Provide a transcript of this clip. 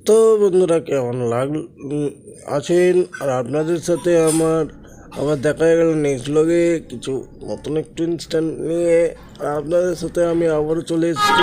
তো বন্ধুরা কেমন আছেন? আর আপনাদের সাথে আবার দেখা হয়ে গেল নেক্সট ব্লগে কিছু নতুন একটু ইনস্ট্যান্ট নিয়ে। আর আপনাদের সাথে আমি আবারও চলে এসেছি।